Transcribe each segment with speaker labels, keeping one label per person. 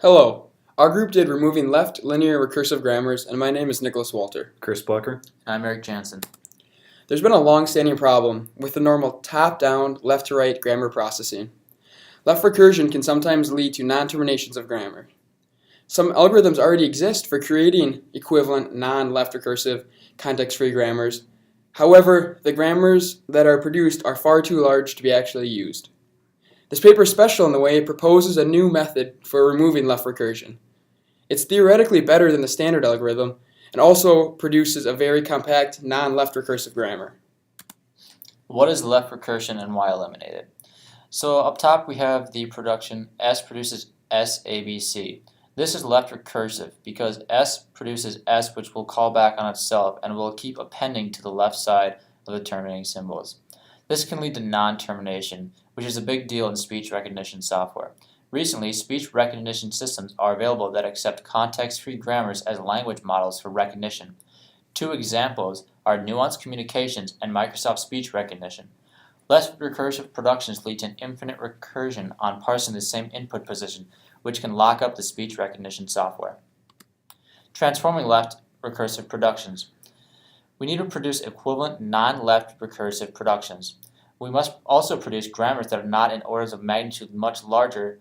Speaker 1: Hello. Our group did removing left linear recursive grammars, and my name is Nicholas Walter.
Speaker 2: Chris Plucker.
Speaker 3: I'm Eric Jansen.
Speaker 1: There's been a long-standing problem with the normal top-down, left-to-right grammar processing. Left recursion can sometimes lead to non-terminations of grammar. Some algorithms already exist for creating equivalent non-left recursive context-free grammars. However, the grammars that are produced are far too large to be actually used. This paper is special in the way it proposes a new method for removing left recursion. It's theoretically better than the standard algorithm and also produces a very compact non-left recursive grammar.
Speaker 3: What is left recursion and why eliminate it? So up top we have the production S produces S, A, B, C. This is left recursive because S produces S, which will call back on itself and will keep appending to the left side of the terminating symbols. This can lead to non-termination, which is a big deal in speech recognition software. Recently, speech recognition systems are available that accept context-free grammars as language models for recognition. Two examples are Nuance Communications and Microsoft Speech Recognition. Left recursive productions lead to an infinite recursion on parsing the same input position, which can lock up the speech recognition software. Transforming left recursive productions. We need to produce equivalent non-left recursive productions. We must also produce grammars that are not in orders of magnitude much larger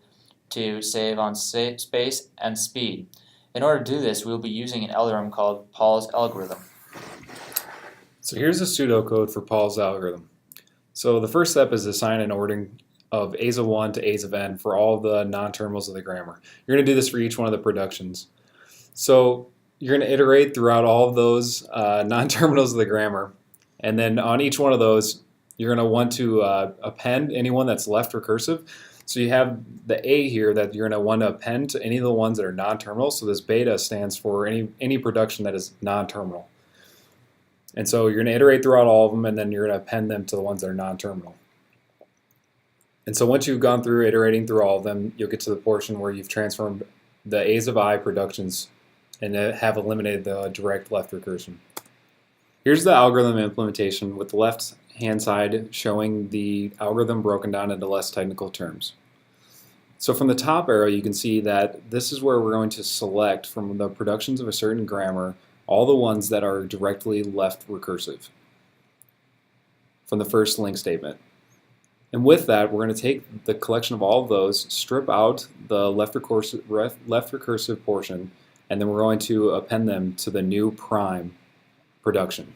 Speaker 3: to save on space and speed. In order to do this, we will be using an algorithm called Paul's algorithm.
Speaker 2: So here's the pseudocode for Paul's algorithm. So the first step is assign an ordering of A's of 1 to A's of n for all the non-terminals of the grammar. You're going to do this for each one of the productions. So you're going to iterate throughout all of those non-terminals of the grammar, and then on each one of those you're going to want to append anyone that's left recursive. So you have the A here that you're going to want to append to any of the ones that are non-terminal. So this beta stands for any production that is non-terminal. And so you're going to iterate throughout all of them, and then you're going to append them to the ones that are non-terminal. And so once you've gone through iterating through all of them, you'll get to the portion where you've transformed the A's of I productions and have eliminated the direct left recursion. Here's the algorithm implementation with the left hand side showing the algorithm broken down into less technical terms. So from the top arrow you can see that this is where we're going to select from the productions of a certain grammar all the ones that are directly left recursive from the first link statement. And with that, we're going to take the collection of all of those, strip out the left recursive portion, and then we're going to append them to the new prime production.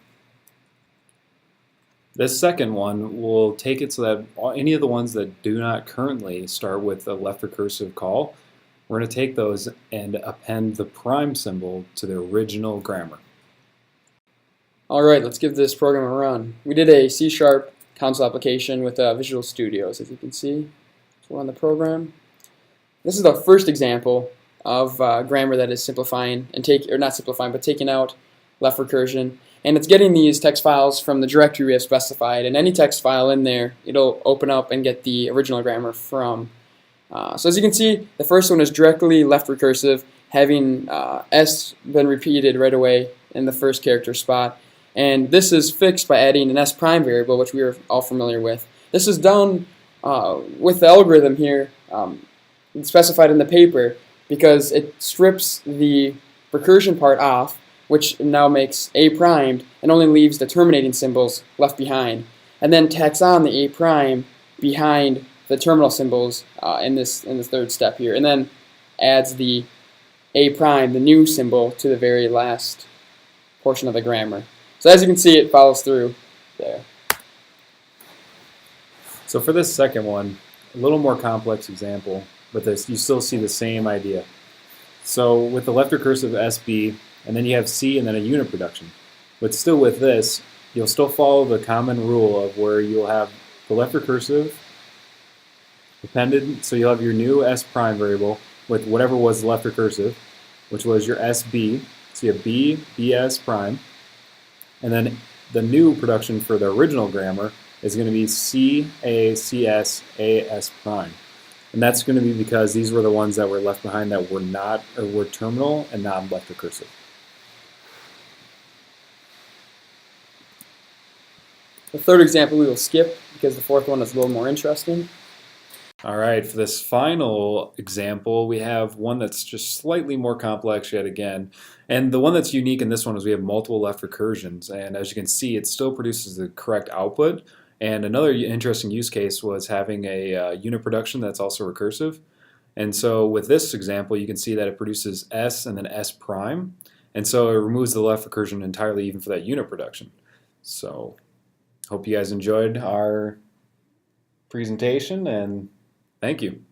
Speaker 2: This second one will take it so that any of the ones that do not currently start with a left recursive call, we're going to take those and append the prime symbol to the original grammar.
Speaker 1: Alright, let's give this program a run. We did a C# console application with Visual Studios, as you can see. So we'll run the program. This is the first example of grammar that is simplifying and taking out left recursion. And it's getting these text files from the directory we have specified, and any text file in there, it'll open up and get the original grammar from. So as you can see, the first one is directly left recursive, having S been repeated right away in the first character spot. And this is fixed by adding an S prime variable, which we are all familiar with. This is done with the algorithm here specified in the paper because it strips the recursion part off, which now makes A primed and only leaves the terminating symbols left behind, and then tacks on the A prime behind the terminal symbols in the third step here, and then adds the A prime, the new symbol, to the very last portion of the grammar. So as you can see, it follows through there.
Speaker 2: So for this second one, a little more complex example, but you still see the same idea. So with the left recursive SB, and then you have C and then a unit production. But still with this, you'll still follow the common rule of where you'll have the left recursive appended, so you'll have your new S prime variable with whatever was left recursive, which was your SB, so you have B, BS prime, and then the new production for the original grammar is going to be C, A, CS, A, S prime. And that's going to be because these were the ones that were left behind that were not, or were terminal and not left recursive.
Speaker 1: The third example we will skip because the fourth one is a little more interesting.
Speaker 2: All right, for this final example, we have one that's just slightly more complex yet again. And the one that's unique in this one is we have multiple left recursions. And as you can see, it still produces the correct output. And another interesting use case was having a unit production that's also recursive. And so with this example, you can see that it produces S and then S prime. And so it removes the left recursion entirely even for that unit production. So hope you guys enjoyed our presentation, and thank you.